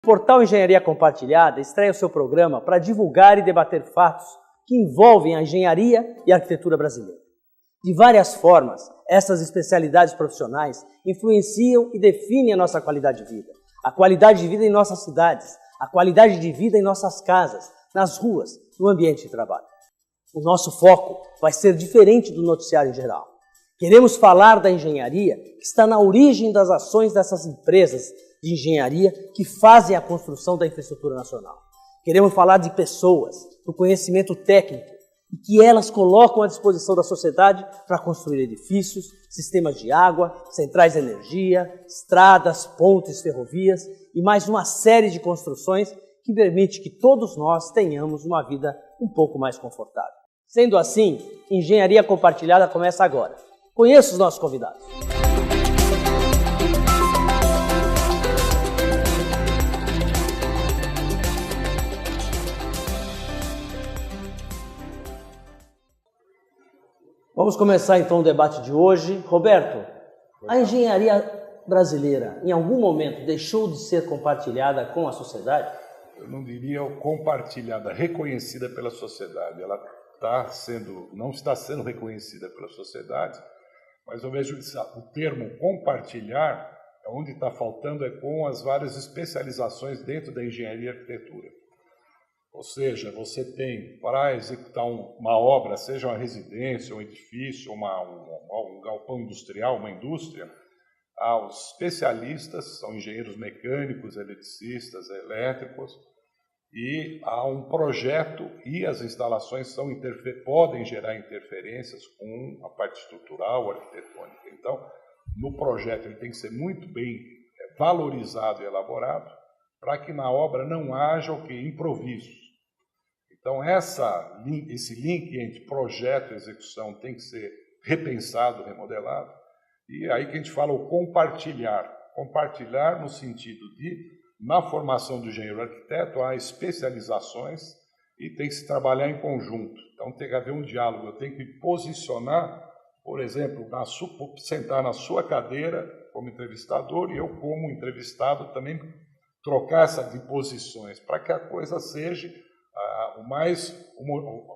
O portal Engenharia Compartilhada estreia o seu programa para divulgar e debater fatos que envolvem a engenharia e a arquitetura brasileira. De várias formas, essas especialidades profissionais influenciam e definem a nossa qualidade de vida. A qualidade de vida em nossas cidades, a qualidade de vida em nossas casas, nas ruas, no ambiente de trabalho. O nosso foco vai ser diferente do noticiário em geral. Queremos falar da engenharia que está na origem das ações dessas empresas de engenharia que fazem a construção da infraestrutura nacional. Queremos falar de pessoas, do conhecimento técnico e que elas colocam à disposição da sociedade para construir edifícios, sistemas de água, centrais de energia, estradas, pontes, ferrovias e mais uma série de construções que permite que todos nós tenhamos uma vida um pouco mais confortável. Sendo assim, Engenharia Compartilhada começa agora. Conheça os nossos convidados. Vamos começar então o debate de hoje. Roberto, a engenharia brasileira em algum momento deixou de ser compartilhada com a sociedade? Eu não diria compartilhada, reconhecida pela sociedade. Ela não está sendo reconhecida pela sociedade, mas eu vejo o termo compartilhar, onde está faltando é com as várias especializações dentro da engenharia e arquitetura. Ou seja, você tem, para executar uma obra, seja uma residência, um edifício, um galpão industrial, uma indústria, os especialistas são engenheiros mecânicos, eletricistas, elétricos, e há um projeto e as instalações podem gerar interferências com a parte estrutural, arquitetônica. Então, no projeto ele tem que ser muito bem valorizado e elaborado para que na obra não haja improvisos. Então, esse link entre projeto e execução tem que ser repensado, remodelado. E aí que a gente fala o compartilhar. Compartilhar no sentido de, na formação do engenheiro arquiteto, há especializações e tem que se trabalhar em conjunto. Então, tem que haver um diálogo. Eu tenho que me posicionar, por exemplo, sentar na sua cadeira como entrevistador e eu, como entrevistado, também trocar de posições para que a coisa seja o mais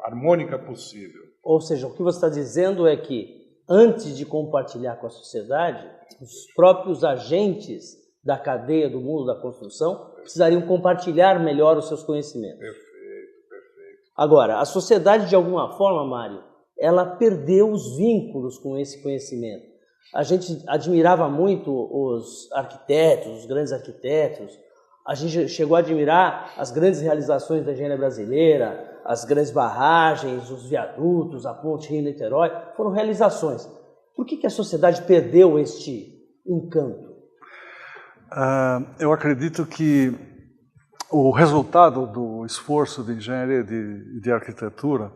harmônica possível. Ou seja, o que você está dizendo é que, antes de compartilhar com a sociedade, os próprios agentes da cadeia do mundo da construção precisariam compartilhar melhor os seus conhecimentos. Perfeito. Agora, a sociedade, de alguma forma, Mário, ela perdeu os vínculos com esse conhecimento. A gente admirava muito os arquitetos, os grandes arquitetos. A gente chegou a admirar as grandes realizações da engenharia brasileira, as grandes barragens, os viadutos, a ponte Rio-Niterói, foram realizações. Por que a sociedade perdeu este encanto? Eu acredito que o resultado do esforço de engenharia e de arquitetura,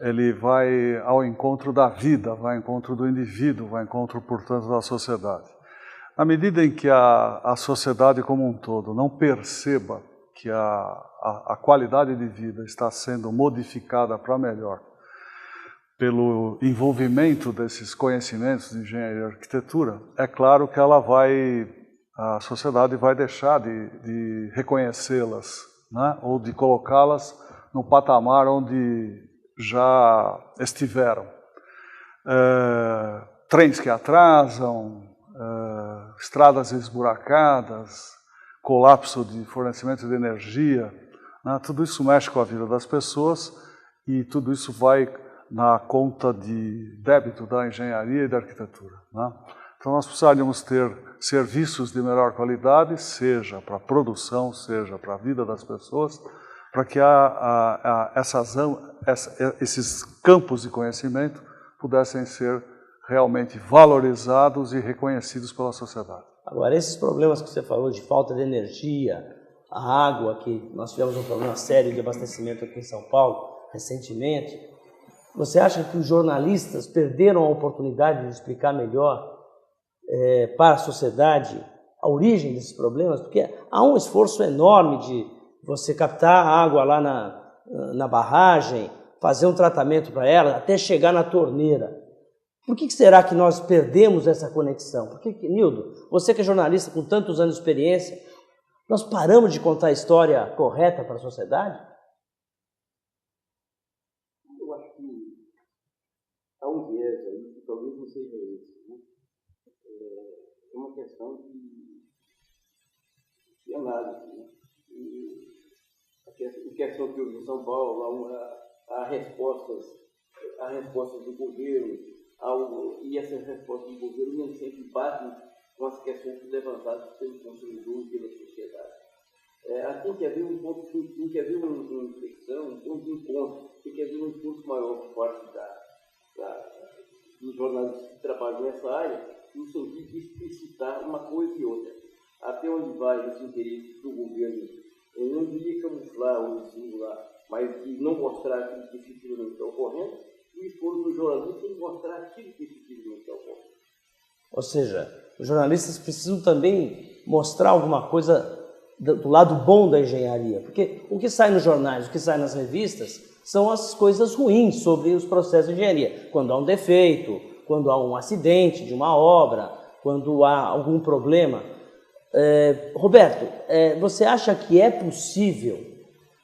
ele vai ao encontro da vida, vai ao encontro do indivíduo, vai ao encontro, portanto, da sociedade. À medida em que a sociedade como um todo não perceba que a qualidade de vida está sendo modificada para melhor pelo envolvimento desses conhecimentos de engenharia e arquitetura, é claro que a sociedade vai deixar de reconhecê-las, né? Ou de colocá-las no patamar onde já estiveram. Trens que atrasam, estradas esburacadas, colapso de fornecimento de energia, né? Tudo isso mexe com a vida das pessoas e tudo isso vai na conta de débito da engenharia e da arquitetura, né? Então nós precisaríamos ter serviços de melhor qualidade, seja para a produção, seja para a vida das pessoas, para que esses campos de conhecimento pudessem ser realmente valorizados e reconhecidos pela sociedade. Agora, esses problemas que você falou de falta de energia, a água, que nós tivemos um problema sério de abastecimento aqui em São Paulo recentemente, você acha que os jornalistas perderam a oportunidade de explicar melhor para a sociedade a origem desses problemas? Porque há um esforço enorme de você captar a água lá na barragem, fazer um tratamento para ela, até chegar na torneira. Por que será que nós perdemos essa conexão? Nildo, você que é jornalista com tantos anos de experiência, Nós paramos de contar a história correta para a sociedade? Eu acho que há um viés aí que talvez não seja esse, né? É uma questão de análise, né? A questão que houve em São Paulo, há respostas do governo, e essas respostas do governo nem sempre batem com as questões levantadas pelo consumidor e pela sociedade. Tem que haver um ponto, tem que haver uma inflexão, um ponto de encontro, tem que haver um esforço maior por parte dos jornalistas que trabalham nessa área, no sentido de explicitar uma coisa e outra. Até onde vai os interesses do governo? Eu não diria camuflar ou dissimular, mas de não mostrar aquilo que efetivamente está ocorrendo, e o esforço do jornalista tem que mostrar aquilo que efetivamente está ocorrendo. Ou seja, os jornalistas precisam também mostrar alguma coisa do lado bom da engenharia, porque o que sai nos jornais, o que sai nas revistas, são as coisas ruins sobre os processos de engenharia. Quando há um defeito, quando há um acidente de uma obra, quando há algum problema. Roberto, você acha que é possível,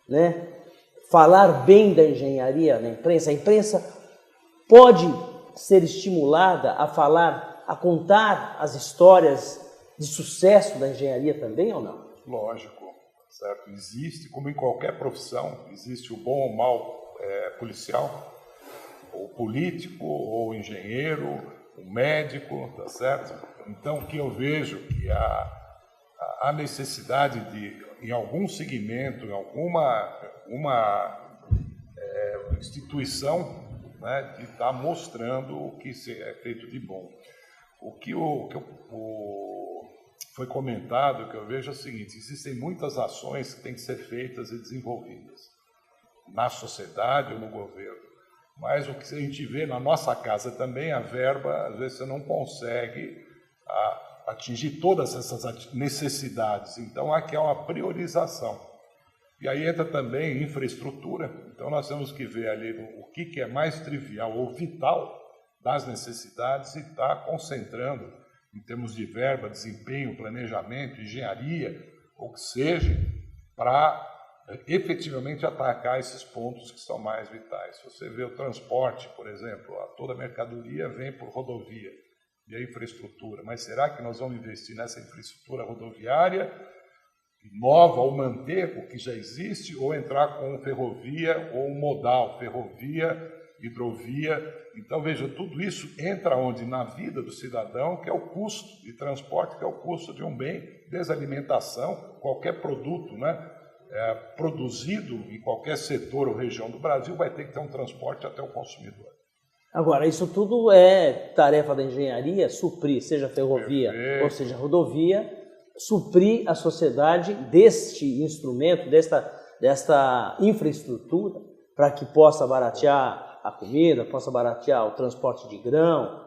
né, falar bem da engenharia na imprensa? A imprensa pode ser estimulada a falar, a contar as histórias de sucesso da engenharia também ou não? Lógico, certo? Existe, como em qualquer profissão, existe o bom ou mal policial, ou político, ou engenheiro, o médico, tá certo? Então, o que eu vejo que a necessidade de, em algum segmento, em uma instituição, né, de estar mostrando o que é feito de bom. O que foi comentado, que eu vejo é o seguinte: existem muitas ações que têm que ser feitas e desenvolvidas na sociedade ou no governo, mas o que a gente vê na nossa casa também, a verba, às vezes você não consegue atingir todas essas necessidades. Então, aqui é uma priorização. E aí entra também infraestrutura. Então, nós temos que ver ali o que é mais trivial ou vital das necessidades e estar concentrando em termos de verba, desempenho, planejamento, engenharia, ou que seja, para efetivamente atacar esses pontos que são mais vitais. Se você vê o transporte, por exemplo, toda a mercadoria vem por rodovia e a infraestrutura, mas será que nós vamos investir nessa infraestrutura rodoviária nova ou manter o que já existe, ou entrar com ferrovia ou modal, ferrovia, hidrovia? Então, veja, tudo isso entra onde? Na vida do cidadão, que é o custo de transporte, que é o custo de um bem, desalimentação, qualquer produto, né, produzido em qualquer setor ou região do Brasil vai ter que ter um transporte até o consumidor. Agora, isso tudo é tarefa da engenharia, suprir, seja ferrovia ou seja rodovia, suprir a sociedade deste instrumento, desta infraestrutura, para que possa baratear a comida, possa baratear o transporte de grão,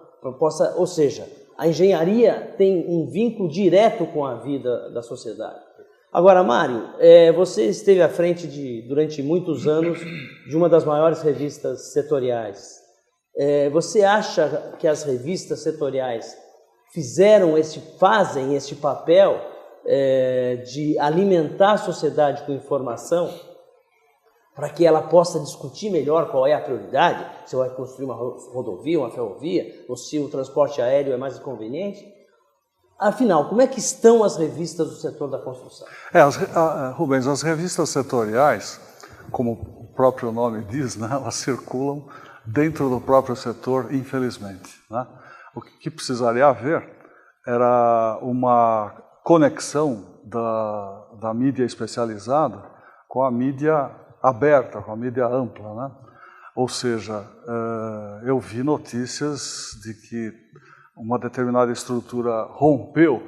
ou seja, a engenharia tem um vínculo direto com a vida da sociedade. Agora, Mário, você esteve à frente, durante muitos anos, de uma das maiores revistas setoriais. Você acha que as revistas setoriais fazem este papel de alimentar a sociedade com informação para que ela possa discutir melhor qual é a prioridade, se vai construir uma rodovia, uma ferrovia, ou se o transporte aéreo é mais inconveniente? Afinal, como é que estão as revistas do setor da construção? Rubens, as revistas setoriais, como o próprio nome diz, né, elas circulam dentro do próprio setor, infelizmente, né? O que precisaria haver era uma conexão da mídia especializada com a mídia aberta, com a mídia ampla, né? Ou seja, eu vi notícias de que uma determinada estrutura rompeu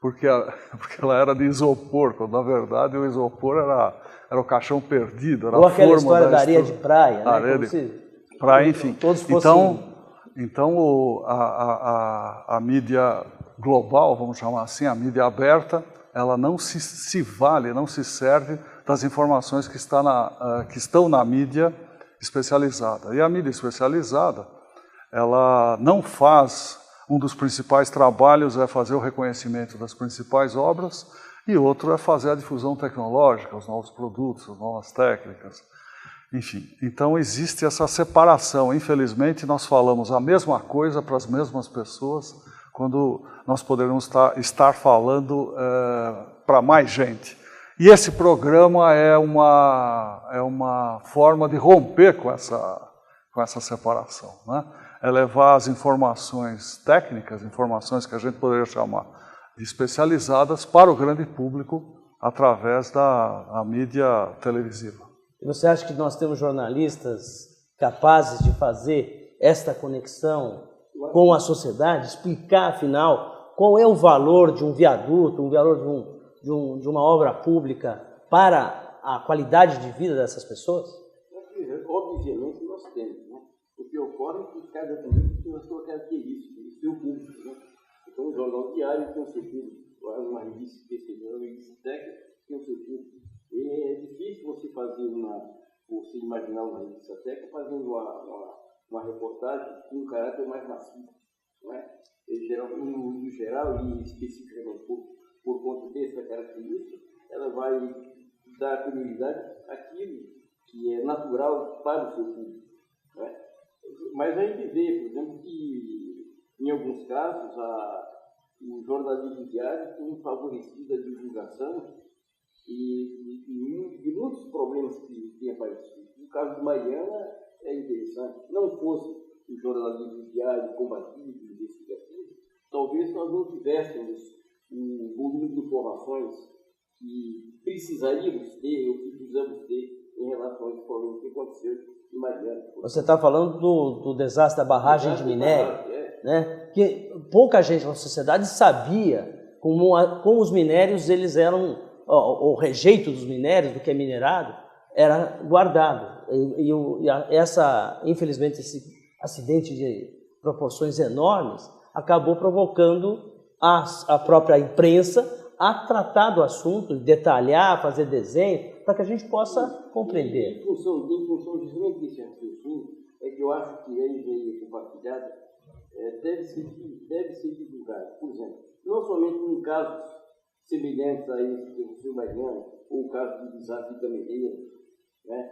porque ela era de isopor, quando na verdade o isopor era o caixão perdido, era ou a aquela forma história da areia estrutura. de praia, né? Areia de praia, enfim. Todos fossem... Então a mídia global, vamos chamar assim, a mídia aberta, ela não se vale, não se serve das informações que estão na mídia especializada. E a mídia especializada, ela não faz, um dos principais trabalhos é fazer o reconhecimento das principais obras e outro é fazer a difusão tecnológica, os novos produtos, as novas técnicas, enfim. Então existe essa separação. Infelizmente, nós falamos a mesma coisa para as mesmas pessoas, quando nós poderíamos estar falando para mais gente. E esse programa é uma forma de romper com essa separação, né? É levar as informações técnicas, informações que a gente poderia chamar de especializadas, para o grande público através da mídia televisiva. E você acha que nós temos jornalistas capazes de fazer esta conexão com a sociedade, explicar, afinal, qual é o valor de um viaduto, o valor de uma obra pública para a qualidade de vida dessas pessoas? Obviamente nós temos, né? O que ocorre é que cada político tem a sua característica, o seu público, né? Então, um jornal diário tem o seu público, uma revista especial, uma revista técnica tem o seu público. E é difícil você imaginar uma revista técnica fazendo uma reportagem com um caráter mais massivo, não é? No geral e especificamente por conta dessa característica, ela vai dar prioridade àquilo que é natural para o seu público, não é? Mas a gente vê, por exemplo, que em alguns casos o jornalismo diário tem favorecido a divulgação de muitos problemas que têm aparecido. No caso de Mariana é interessante. Se não fosse o jornalismo diário combativo, investigativo, talvez nós não tivéssemos o volume de informações que precisaríamos ter ou que precisamos ter em relação a esse problema que aconteceu em Mariana. Você está falando do desastre da barragem de minério, né? Que pouca gente na sociedade sabia como os minérios eles eram, o rejeito dos minérios, do que é minerado, era guardado. Infelizmente, esse acidente de proporções enormes acabou provocando a própria imprensa a tratar do assunto, detalhar, fazer desenho, para que a gente possa compreender. Em função justamente desse raciocínio, é que eu acho que a engenharia compartilhada deve ser divulgada. Por exemplo, não somente em casos semelhantes a esse que aconteceu em Mariana, ou o caso do desastre de Gameleira, né?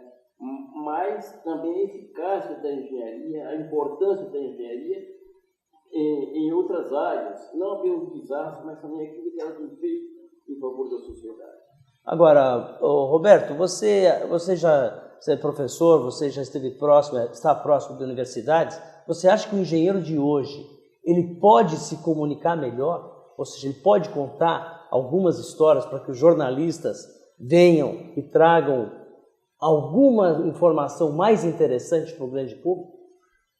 Mas também a eficácia da engenharia, a importância da engenharia em outras áreas, não apenas o desastre, mas também aquilo que ela tem feito em favor da sociedade. Agora, Roberto, você é professor, você já está próximo de universidades. Você acha que o engenheiro de hoje ele pode se comunicar melhor? Ou seja, ele pode contar algumas histórias para que os jornalistas venham e tragam alguma informação mais interessante para o grande público?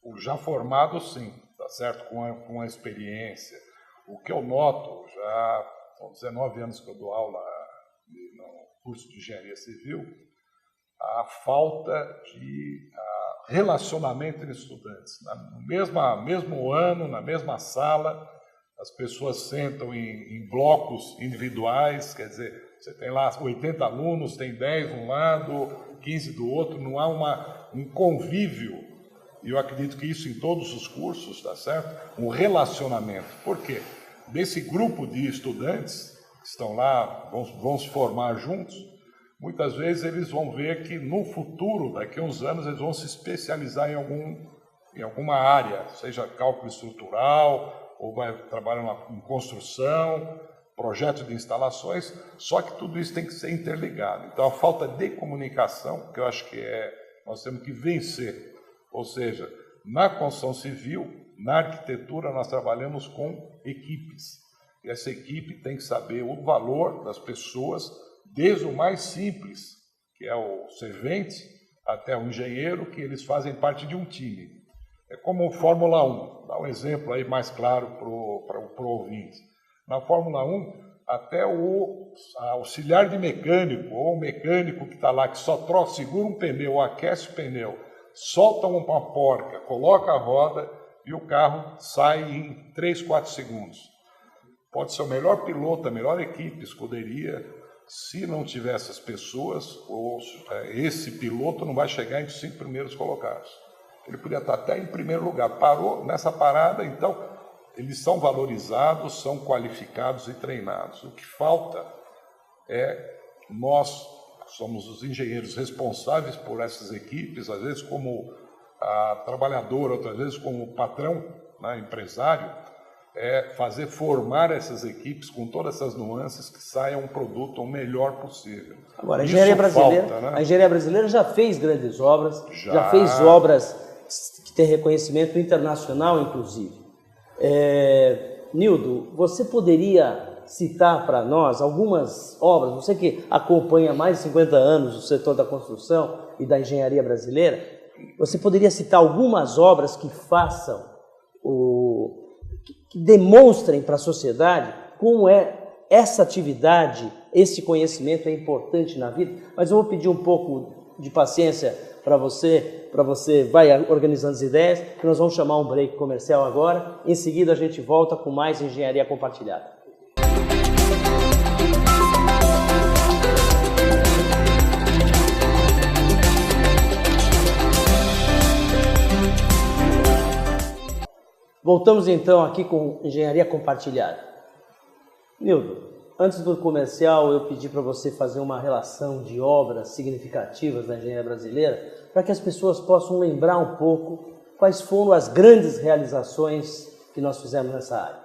O já formado, sim. Tá certo? Com a experiência. O que eu noto, já são 19 anos que eu dou aula no curso de engenharia civil, a falta de relacionamento entre estudantes. No mesmo ano, na mesma sala, as pessoas sentam em blocos individuais, quer dizer, você tem lá 80 alunos, tem 10 de um lado, 15 do outro, não há um convívio. E eu acredito que isso em todos os cursos, tá certo? Um relacionamento. Por quê? Desse grupo de estudantes que estão lá, vão se formar juntos, muitas vezes eles vão ver que no futuro, daqui a uns anos, eles vão se especializar em alguma área, seja cálculo estrutural, ou vai trabalhar em construção, projeto de instalações, só que tudo isso tem que ser interligado. Então, a falta de comunicação, que eu acho que nós temos que vencer. Ou seja, na construção civil, na arquitetura, nós trabalhamos com equipes. E essa equipe tem que saber o valor das pessoas, desde o mais simples, que é o servente, até o engenheiro, que eles fazem parte de um time. É como a Fórmula 1. Dá um exemplo aí mais claro para o ouvinte. Na Fórmula 1, até o auxiliar de mecânico, ou o mecânico que está lá, que só segura um pneu, ou aquece o pneu, solta uma porca, coloca a roda e o carro sai em 3, 4 segundos. Pode ser o melhor piloto, a melhor equipe, escuderia, se não tiver essas pessoas, esse piloto não vai chegar entre os 5 primeiros colocados. Ele podia estar até em primeiro lugar. Parou nessa parada, então, eles são valorizados, são qualificados e treinados. O que falta nós somos os engenheiros responsáveis por essas equipes, às vezes como trabalhador, outras vezes como patrão, né, empresário, fazer formar essas equipes com todas essas nuances que saia um produto o melhor possível. Agora, a engenharia brasileira, falta, né? A engenharia brasileira já fez grandes obras, já fez obras que têm reconhecimento internacional, inclusive. Nildo, você poderia citar para nós algumas obras, você que acompanha há mais de 50 anos o setor da construção e da engenharia brasileira, você poderia citar algumas obras que façam que demonstrem para a sociedade como essa atividade, esse conhecimento é importante na vida? Mas eu vou pedir um pouco de paciência para você vai organizando as ideias, que nós vamos chamar um break comercial agora. Em seguida a gente volta com mais engenharia compartilhada. Voltamos então aqui com engenharia compartilhada. Nildo, antes do comercial eu pedi para você fazer uma relação de obras significativas da engenharia brasileira, para que as pessoas possam lembrar um pouco quais foram as grandes realizações que nós fizemos nessa área.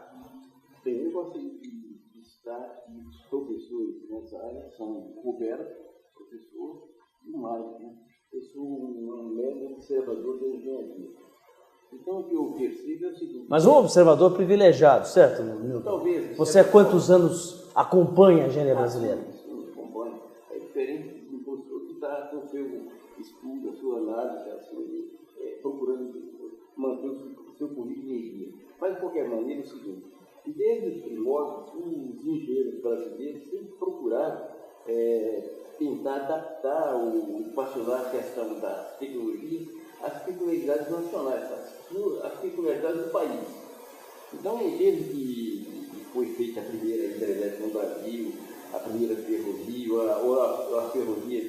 Bem, eu gostaria de citar que os professores nessa área são Roberto, professor, e mais, né? Eu sou um mero observador da engenharia. Então, o que eu percebo é o seguinte... Mas um observador privilegiado, certo, Nildo? Talvez. Você há quantos anos acompanha a engenharia brasileira? Sim, acompanha. É diferente do professor que está com o seu estudo, a sua análise, procurando manter o seu currículo em dia. Mas, de qualquer maneira, é o seguinte... Desde os primórdios, os engenheiros brasileiros sempre procuraram tentar adaptar ou equacionar a questão das tecnologias às peculiaridades nacionais, às peculiaridades do país. Então, desde que foi feita a primeira hidrelétrica no Brasil, a primeira ferrovia, ou a ferrovia,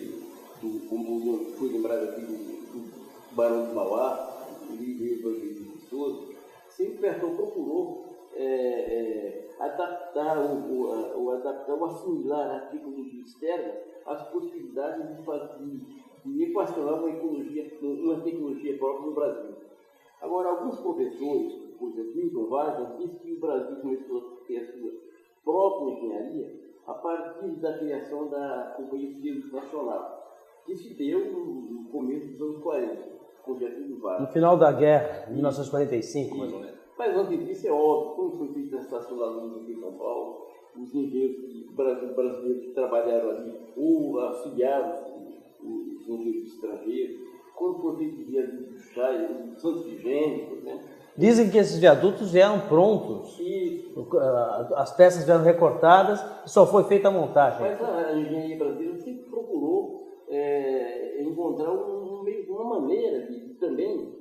como foi lembrado aqui, do Barão de Mauá, o Rio Evangelista de Souza, sempre procurou adaptar ou assimilar a tecnologia externa às possibilidades de equacionar uma tecnologia própria no Brasil. Agora, alguns professores, por exemplo, Milton Vargas, dizem que o Brasil começou a ter a sua própria engenharia a partir da criação da Companhia Civil Nacional, que se deu no começo dos anos 40, com Getúlio Vargas. No final da guerra, em 1945, mais ou menos. Mas antes disso é óbvio, como foi feita a estação da luz aqui em São Paulo, os engenheiros brasileiros que trabalharam ali, ou auxiliaram os engenheiros estrangeiros, quando foi feito o viaduto do chá, os santos higiênicos, né? Dizem que esses viadutos vieram prontos, as peças vieram recortadas e só foi feita a montagem. Mas a engenharia brasileira sempre procurou encontrar uma maneira de também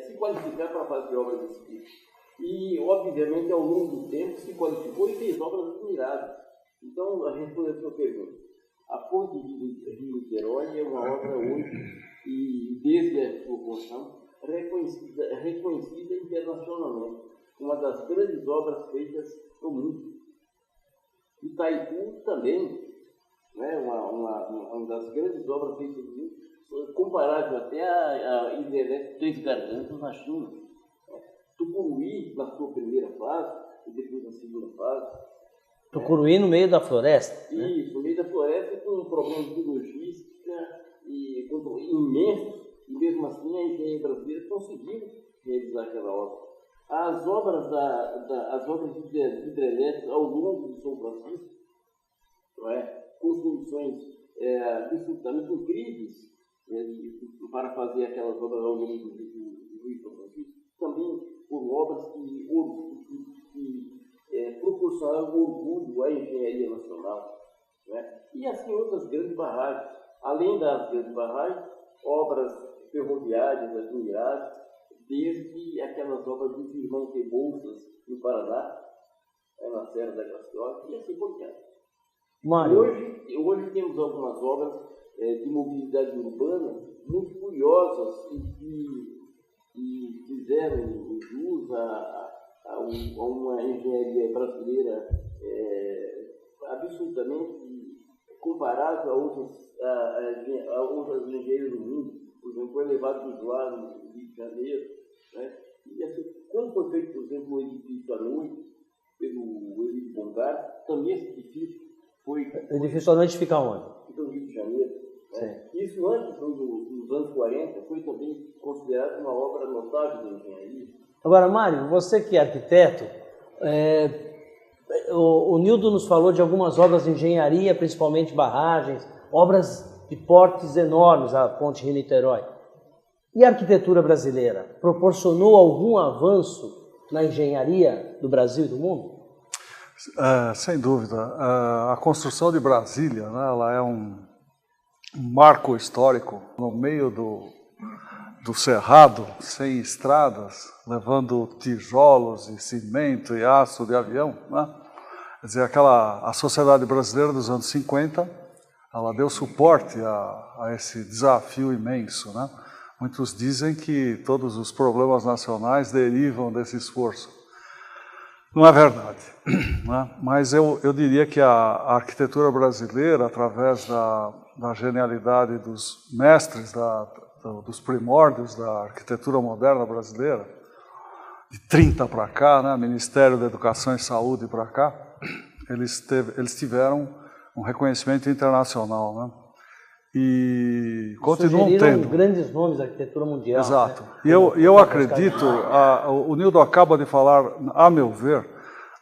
se qualificar para fazer obras desse tipo. E, obviamente, ao longo do tempo se qualificou e fez obras admiráveis. Então, a resposta à sua pergunta, a Ponte de Rio-Niterói é uma obra hoje, e desde a sua construção, reconhecida internacionalmente, uma das grandes obras feitas no mundo. Itaipu também, né, uma das grandes obras feitas no mundo, comparável até a hidrelétrica Três Gargantas na China. Tucuruí, na sua primeira fase, e depois na segunda fase. Tucuruí no meio da floresta. Isso, no meio da floresta, com problemas de logística e imensos, e mesmo assim a engenharia brasileira conseguiu realizar aquela obra. As obras hidrelétricas ao longo do São Francisco, com condições absolutamente incríveis, para fazer aquelas obras ao longo do Rio São Francisco, também foram obras que proporcionaram orgulho à engenharia nacional. E assim outras grandes barragens. Além das grandes barragens, obras ferroviárias admiráveis, desde aquelas obras dos irmãos Rebouças, no Paraná, na Serra da Graciosa, e assim por diante. Hoje temos algumas obras de mobilidade urbana muito curiosas e fizeram jus a uma engenharia brasileira absolutamente comparável a outras engenheiras do mundo, por exemplo, o elevado do Joá, no Rio de Janeiro, né? E assim, quando foi feito, por exemplo, o edifício à noite, pelo Emílio Bongar, também esse edifício foi... O edifício à noite fica onde? Fica no Rio de Janeiro. Né? Isso antes, nos anos 40, foi também considerado uma obra notável da engenharia. Agora, Mário, você que é arquiteto, o Nildo nos falou de algumas obras de engenharia, principalmente barragens, obras de portes enormes, a Ponte Rio-Niterói. E a arquitetura brasileira proporcionou algum avanço na engenharia do Brasil e do mundo? Sem dúvida. A construção de Brasília, né, ela é um marco histórico no meio do cerrado, sem estradas, levando tijolos e cimento e aço de avião, né? Quer dizer, a sociedade brasileira dos anos 50, ela deu suporte a esse desafio imenso, né? Muitos dizem que todos os problemas nacionais derivam desse esforço. Não é verdade, né? Mas eu diria que a arquitetura brasileira, através da genialidade dos mestres, dos primórdios da arquitetura moderna brasileira, de 30 para cá, né, Ministério da Educação e Saúde para cá, eles tiveram um reconhecimento internacional, né? E continuam tendo grandes nomes da arquitetura mundial. Exato. Né? E eu acredito, o Nildo acaba de falar, a meu ver,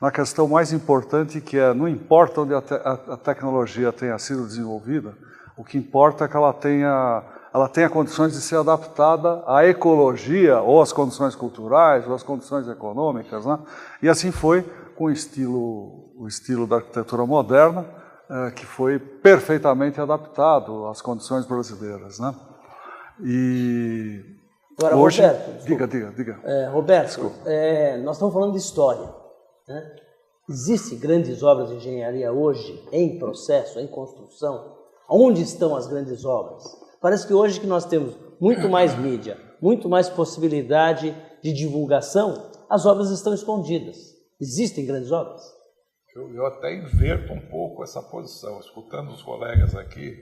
na questão mais importante, que é, não importa onde a tecnologia tenha sido desenvolvida, o que importa é que ela tenha condições de ser adaptada à ecologia, ou às condições culturais, ou às condições econômicas, né? E assim foi com o estilo da arquitetura moderna, que foi perfeitamente adaptado às condições brasileiras, né? E agora, hoje, Roberto, diga. Roberto, nós estamos falando de história, né? Existem grandes obras de engenharia hoje em processo, em construção? Onde estão as grandes obras? Parece que hoje que nós temos muito mais mídia, muito mais possibilidade de divulgação, as obras estão escondidas. Existem grandes obras? Eu até inverto um pouco essa posição. Escutando os colegas aqui,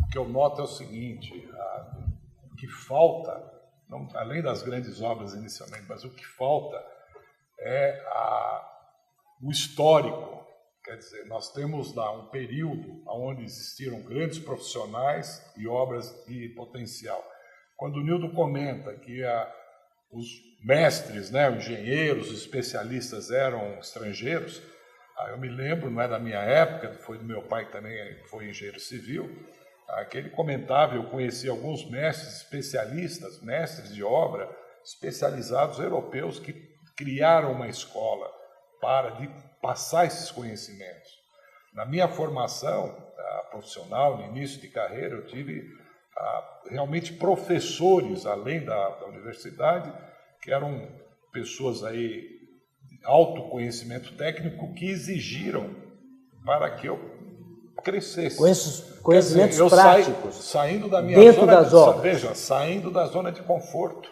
o que eu noto é o seguinte, o que falta, não, além das grandes obras inicialmente, mas o que falta é o histórico. Quer dizer, nós temos lá um período onde existiram grandes profissionais e obras de potencial. Quando o Nildo comenta que os mestres, né, os engenheiros, os especialistas eram estrangeiros, eu me lembro, não é da minha época, foi do meu pai que também foi engenheiro civil, que ele comentava, eu conheci alguns mestres especialistas, mestres de obra, especializados europeus que criaram uma escola para passar esses conhecimentos. Na minha formação profissional, no início de carreira, eu tive realmente professores, além da universidade, que eram pessoas aí de alto conhecimento técnico que exigiram para que eu crescesse. Conhecimentos práticos. Saindo da minha dentro zona das obras. Veja, saindo da zona de conforto.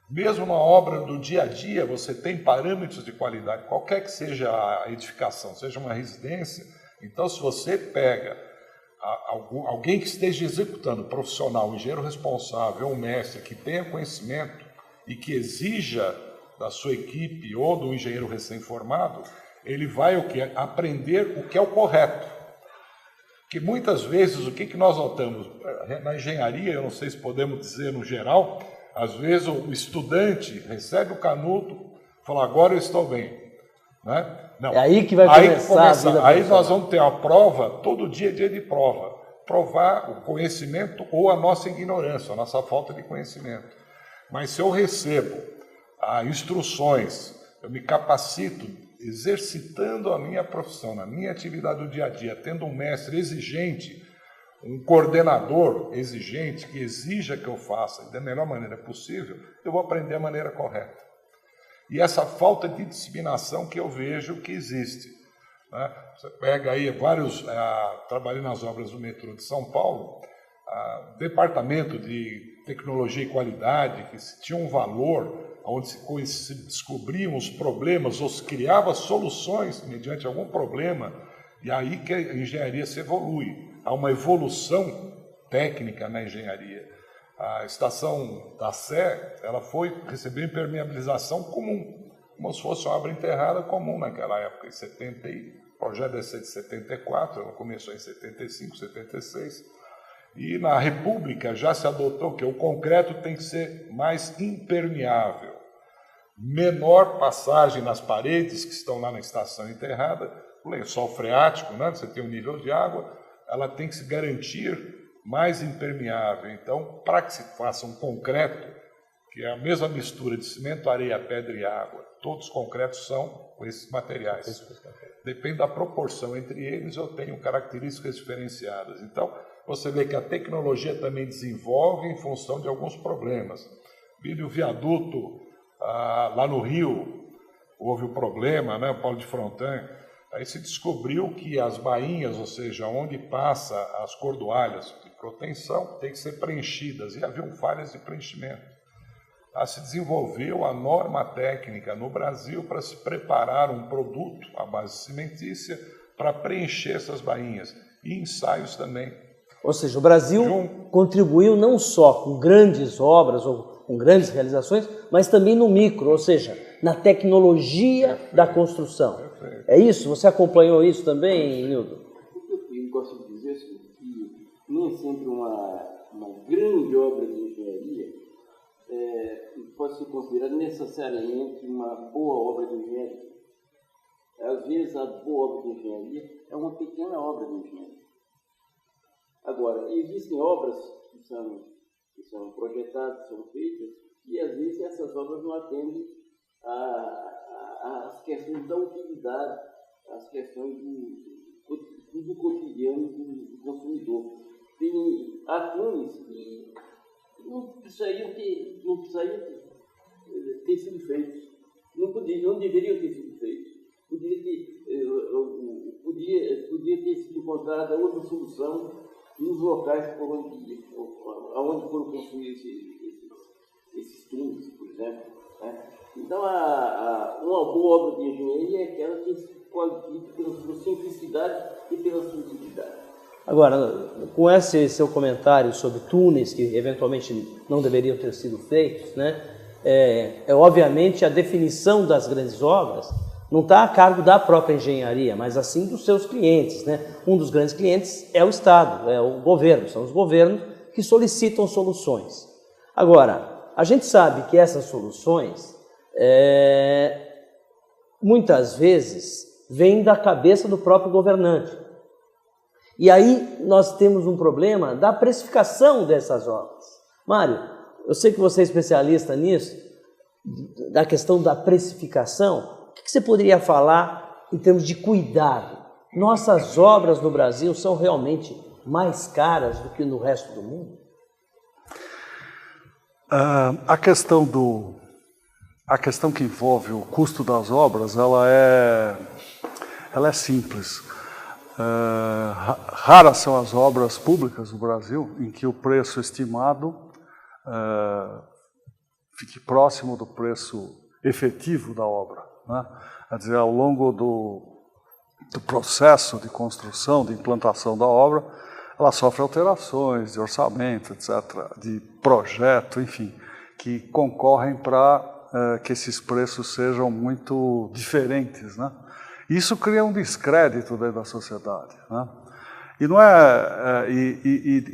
Mesmo na obra do dia a dia, você tem parâmetros de qualidade, qualquer que seja a edificação, seja uma residência. Então, se você pega alguém que esteja executando, profissional, um engenheiro responsável, um mestre que tenha conhecimento e que exija da sua equipe ou do engenheiro recém-formado, ele vai aprender o que é o correto. Porque muitas vezes, o que nós notamos? Na engenharia, eu não sei se podemos dizer no geral, às vezes o estudante recebe o canudo e fala, agora eu estou bem. Né? Não. É aí que vai começar a vida. Aí nós vamos ter uma prova, todo dia é dia de prova. Provar o conhecimento ou a nossa ignorância, a nossa falta de conhecimento. Mas se eu recebo instruções, eu me capacito, exercitando a minha profissão, na minha atividade do dia a dia, tendo um mestre exigente, um coordenador exigente que exija que eu faça da melhor maneira possível, eu vou aprender a maneira correta. E essa falta de disciplinação que eu vejo que existe. Né? Você pega aí vários, trabalhei nas obras do metrô de São Paulo, departamento de tecnologia e qualidade, que tinha um valor onde se descobriam os problemas ou se criava soluções mediante algum problema, e aí que a engenharia se evolui. Há uma evolução técnica na engenharia. A estação da Sé, ela recebeu impermeabilização comum, como se fosse uma obra enterrada comum naquela época, o projeto deve ser de 74, ela começou em 75, 76, e na República já se adotou que o concreto tem que ser mais impermeável, menor passagem nas paredes que estão lá na estação enterrada, o lençol freático, né? Você tem um nível de água, ela tem que se garantir mais impermeável. Então, para que se faça um concreto, que é a mesma mistura de cimento, areia, pedra e água, todos os concretos são com esses materiais. Depende da proporção entre eles, eu tenho características diferenciadas. Então, você vê que a tecnologia também desenvolve em função de alguns problemas. O viaduto, lá no Rio, houve um problema, né, Paulo de Frontin. Aí se descobriu que as bainhas, ou seja, onde passa as cordoalhas de proteção, tem que ser preenchidas, e haviam falhas de preenchimento. Se desenvolveu a norma técnica no Brasil para se preparar um produto à base cimentícia para preencher essas bainhas, e ensaios também. Ou seja, o Brasil contribuiu não só com grandes obras ou com grandes realizações, mas também no micro, ou seja, na tecnologia da construção. É isso? Você acompanhou isso também, Nildo? Eu gosto de dizer que nem sempre uma grande obra de engenharia pode ser considerada necessariamente uma boa obra de engenharia. Às vezes, a boa obra de engenharia é uma pequena obra de engenharia. Agora, existem obras que são projetadas, são feitas, e às vezes essas obras não atendem às questões da utilidade, às questões do cotidiano do consumidor. Tem atores que não precisariam ter sido feitos, não deveriam ter sido feitos. Podia ter sido encontrada outra solução nos locais por onde foram construídos esses túneis, por exemplo. Né? Então, uma boa obra de engenharia é aquela que se qualifica pela sua simplicidade e pela sua utilidade. Agora, com esse seu comentário sobre túneis que eventualmente não deveriam ter sido feitos, né, obviamente a definição das grandes obras não está a cargo da própria engenharia, mas assim dos seus clientes, né? Um dos grandes clientes é o Estado, é o governo, são os governos que solicitam soluções. Agora, a gente sabe que essas soluções, muitas vezes, vêm da cabeça do próprio governante. E aí nós temos um problema da precificação dessas obras. Mário, eu sei que você é especialista nisso, da questão da precificação. O que você poderia falar em termos de cuidado? Nossas obras no Brasil são realmente mais caras do que no resto do mundo? A questão que envolve o custo das obras, ela é simples. Raras são as obras públicas no Brasil em que o preço estimado fique próximo do preço efetivo da obra. Né? Quer dizer, ao longo do processo de construção, de implantação da obra, ela sofre alterações de orçamento, etc., de projeto, enfim, que concorrem para que esses preços sejam muito diferentes, né? Isso cria um descrédito dentro da sociedade, né? E não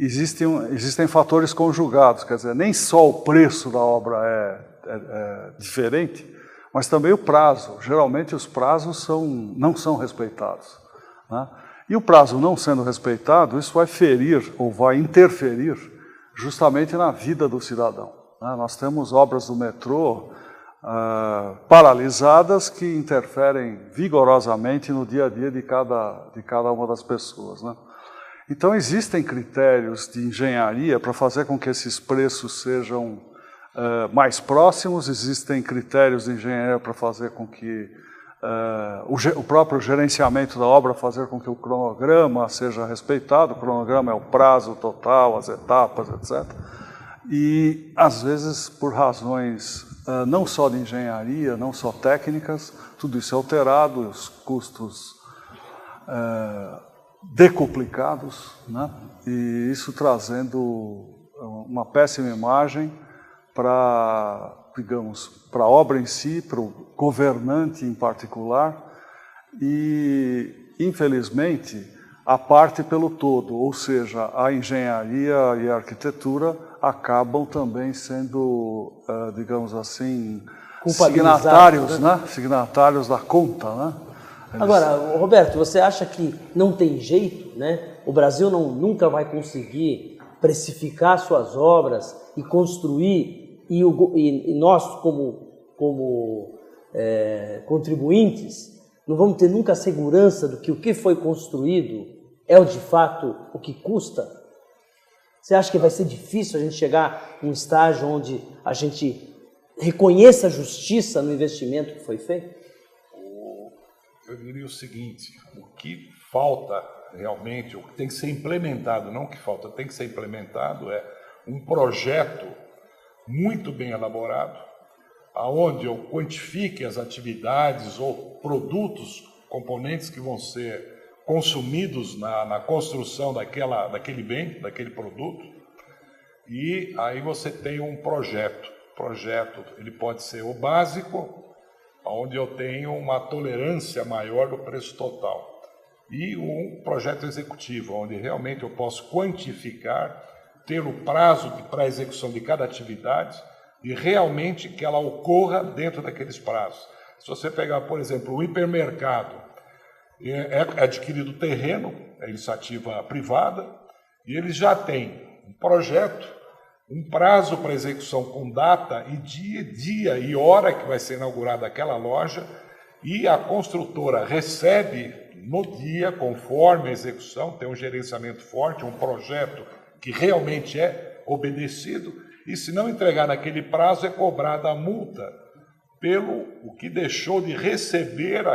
existem fatores conjugados, quer dizer, nem só o preço da obra é diferente, mas também o prazo. Geralmente os prazos não são respeitados, né? E o prazo não sendo respeitado, isso vai ferir ou vai interferir justamente na vida do cidadão, né? Nós temos obras do metrô paralisadas que interferem vigorosamente no dia a dia de cada uma das pessoas, né? Então existem critérios de engenharia para fazer com que esses preços sejam mais próximos, existem critérios de engenharia para fazer com que o próprio gerenciamento da obra fazer com que o cronograma seja respeitado. O cronograma é o prazo total, as etapas, etc. E, às vezes, por razões não só de engenharia, não só técnicas, tudo isso é alterado, os custos decuplicados, né? E isso trazendo uma péssima imagem para, digamos, para a obra em si, para o governante em particular, e, infelizmente, a parte pelo todo, ou seja, a engenharia e a arquitetura acabam também sendo, digamos assim, signatários, né? Signatários da conta, né? Agora, Roberto, você acha que não tem jeito, né? O Brasil nunca vai conseguir precificar suas obras e construir, e nós, como contribuintes, não vamos ter nunca a segurança do que o que foi construído é de fato o que custa? Você acha que vai ser difícil a gente chegar num estágio onde a gente reconheça a justiça no investimento que foi feito? Eu diria o seguinte, o que falta realmente, o que tem que ser implementado, não o que falta, tem que ser implementado é um projeto muito bem elaborado, aonde eu quantifique as atividades ou produtos, componentes que vão ser consumidos na construção daquele bem, daquele produto, e aí você tem um projeto. O projeto ele pode ser o básico, onde eu tenho uma tolerância maior do preço total, e um projeto executivo, onde realmente eu posso quantificar, ter o prazo para a execução de cada atividade e realmente que ela ocorra dentro daqueles prazos. Se você pegar, por exemplo, o hipermercado, é adquirido terreno, é iniciativa privada, e eles já têm um projeto, um prazo para execução com data e dia e hora que vai ser inaugurada aquela loja, e a construtora recebe no dia, conforme a execução, tem um gerenciamento forte, um projeto que realmente é obedecido, e se não entregar naquele prazo é cobrada a multa pelo o que deixou de receber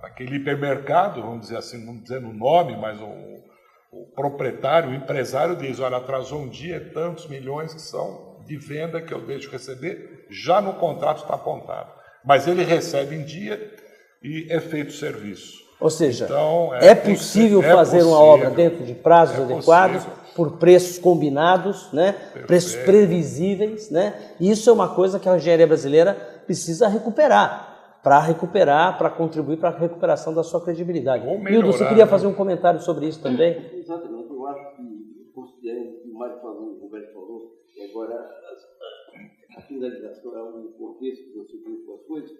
aquele hipermercado, vamos dizer assim, não dizendo o nome, mas o proprietário, o empresário diz, olha, atrasou um dia, tantos milhões que são de venda que eu deixo receber, já no contrato está apontado. Mas ele recebe em dia e é feito o serviço. Ou seja, então, é possível fazer uma obra dentro de prazos adequados, por preços combinados, né? Preços previsíveis, né? Isso é uma coisa que a engenharia brasileira precisa recuperar, para contribuir para a recuperação da sua credibilidade. Hildo, você queria fazer um comentário sobre isso também? Exatamente, eu acho que, considerando o que o Mário falou, o Roberto falou, e agora a finalização é um contexto que você viu com as coisas,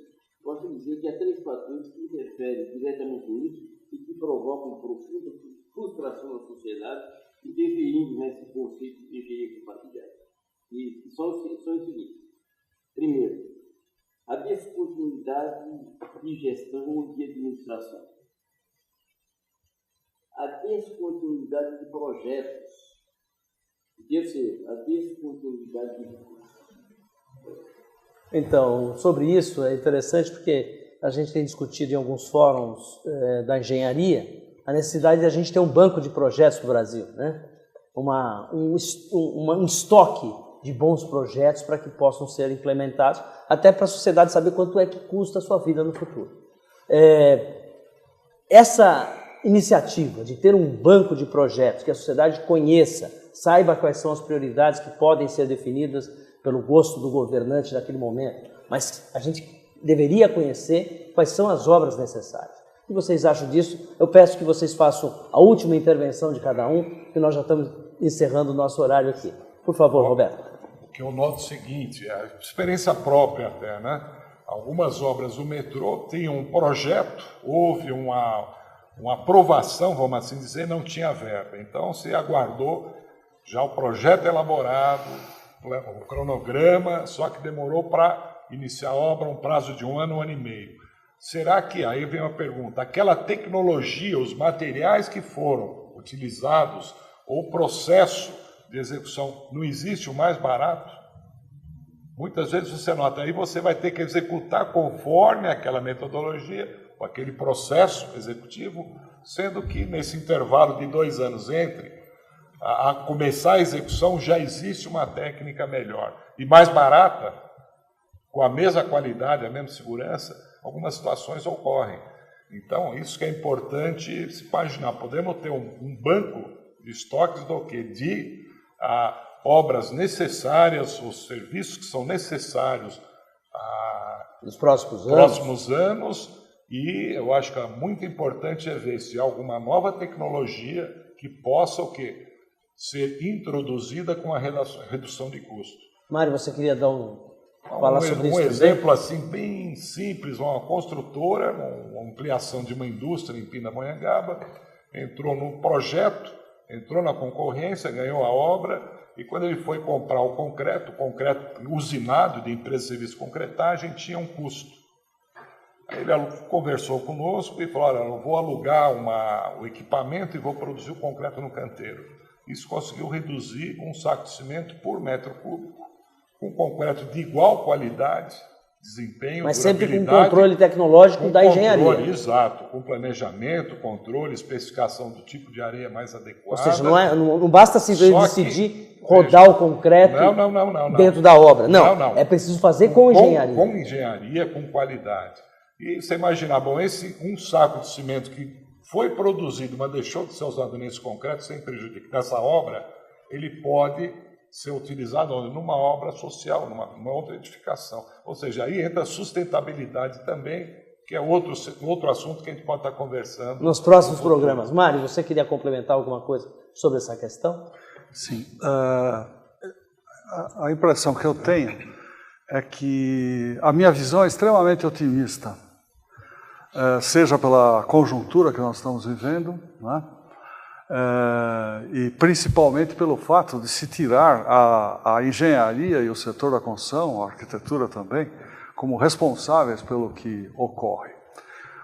posso dizer que há 3 fatores que interferem diretamente nisso e que provocam profunda frustração na sociedade e deferindo nesse conceito de engenharia compartilhada. E são os seguintes. Primeiro, a descontinuidade de gestão ou de administração. A descontinuidade de projetos. Terceiro, a descontinuidade de recursos. Então, sobre isso é interessante porque a gente tem discutido em alguns fóruns da engenharia a necessidade de a gente ter um banco de projetos no Brasil, né? Um estoque de bons projetos para que possam ser implementados, até para a sociedade saber quanto é que custa a sua vida no futuro. Essa iniciativa de ter um banco de projetos que a sociedade conheça, saiba quais são as prioridades que podem ser definidas pelo gosto do governante naquele momento, mas a gente deveria conhecer quais são as obras necessárias. O que vocês acham disso? Eu peço que vocês façam a última intervenção de cada um, que nós já estamos encerrando o nosso horário aqui. Por favor, Roberto. O que eu noto é o seguinte, a experiência própria até, né? Algumas obras do metrô tinham um projeto, houve uma aprovação, vamos assim dizer, não tinha verba. Então se aguardou já o projeto elaborado, o cronograma, só que demorou para iniciar a obra um prazo de 1 ano, 1 ano e meio. Será que, aí vem uma pergunta, aquela tecnologia, os materiais que foram utilizados, ou o processo de execução, não existe o mais barato? Muitas vezes você nota, aí você vai ter que executar conforme aquela metodologia, ou aquele processo executivo, sendo que nesse intervalo de 2 anos entre a começar a execução já existe uma técnica melhor. e mais barata, com a mesma qualidade, a mesma segurança, algumas situações ocorrem. Então, isso que é importante se imaginar. Podemos ter um banco de estoques do quê? De obras necessárias, os serviços que são necessários nos próximos anos. E eu acho que é muito importante ver se há alguma nova tecnologia que possa o quê? Ser introduzida com a redução de custo. Mário, você queria dar falar sobre isso? Um exemplo assim bem simples, uma construtora, uma ampliação de uma indústria em Pindamonhangaba, entrou num projeto, entrou na concorrência, ganhou a obra, e quando ele foi comprar o concreto usinado de empresa de serviço de concretagem tinha um custo. Aí ele conversou conosco e falou, olha, eu vou alugar o equipamento e vou produzir o concreto no canteiro. Isso conseguiu reduzir um saco de cimento por metro cúbico, com concreto de igual qualidade, desempenho, mas sempre com controle tecnológico da engenharia. Exato, com planejamento, controle, especificação do tipo de areia mais adequada. Ou seja, não basta simplesmente decidir rodar o concreto dentro da obra. Não, é preciso fazer com engenharia. Com engenharia, com qualidade. E você imaginar, um saco de cimento que foi produzido, mas deixou de ser usado nesse concreto, sem prejuízo dessa obra, ele pode ser utilizado numa obra social, numa outra edificação. Ou seja, aí entra a sustentabilidade também, que é outro assunto que a gente pode estar conversando. Nos próximos programas. Mário, você queria complementar alguma coisa sobre essa questão? Sim. A impressão que eu tenho é que a minha visão é extremamente otimista, seja pela conjuntura que nós estamos vivendo, né? E principalmente pelo fato de se tirar a engenharia e o setor da construção, a arquitetura também, como responsáveis pelo que ocorre.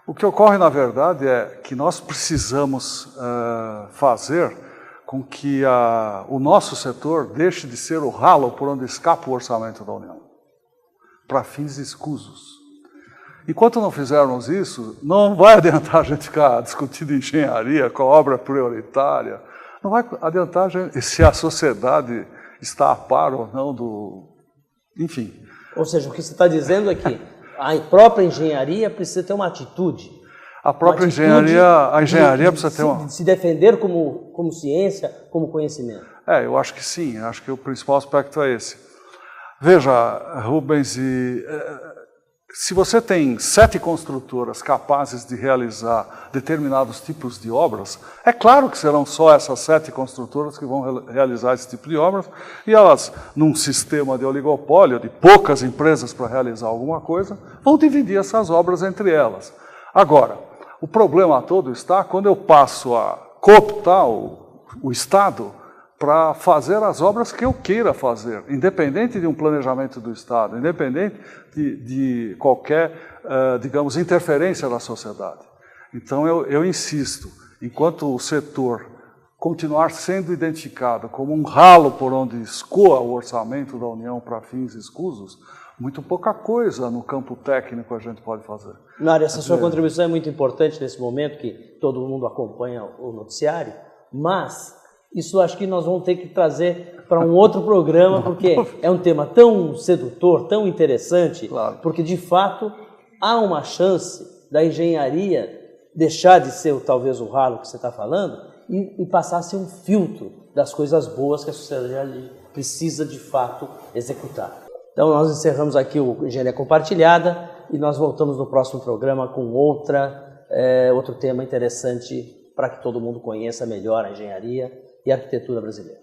O que ocorre, na verdade, é que nós precisamos fazer com que o nosso setor deixe de ser o ralo por onde escapa o orçamento da União, para fins escusos. Enquanto não fizermos isso, não vai adiantar a gente ficar discutindo engenharia com a obra prioritária, não vai adiantar a gente, se a sociedade está a par ou não enfim. Ou seja, o que você está dizendo é que a própria engenharia precisa ter uma atitude. A própria engenharia precisa ter uma... Se defender como ciência, como conhecimento. Eu acho que sim, acho que o principal aspecto é esse. Veja, Rubens, se você tem 7 construtoras capazes de realizar determinados tipos de obras, é claro que serão só essas 7 construtoras que vão realizar esse tipo de obras, e elas, num sistema de oligopólio, de poucas empresas para realizar alguma coisa, vão dividir essas obras entre elas. Agora, o problema todo está quando eu passo a cooptar o Estado para fazer as obras que eu queira fazer, independente de um planejamento do Estado, independente de qualquer, digamos, interferência da sociedade. Então, eu insisto, enquanto o setor continuar sendo identificado como um ralo por onde escoa o orçamento da União para fins escusos, muito pouca coisa no campo técnico a gente pode fazer. Mário, essa sua contribuição é muito importante nesse momento que todo mundo acompanha o noticiário, mas isso acho que nós vamos ter que trazer para um outro programa, porque é um tema tão sedutor, tão interessante, claro. Porque de fato há uma chance da engenharia deixar de ser talvez o ralo que você está falando e passar a ser um filtro das coisas boas que a sociedade precisa de fato executar. Então nós encerramos aqui o Engenharia Compartilhada e nós voltamos no próximo programa com outro tema interessante para que todo mundo conheça melhor a engenharia e a arquitetura brasileira.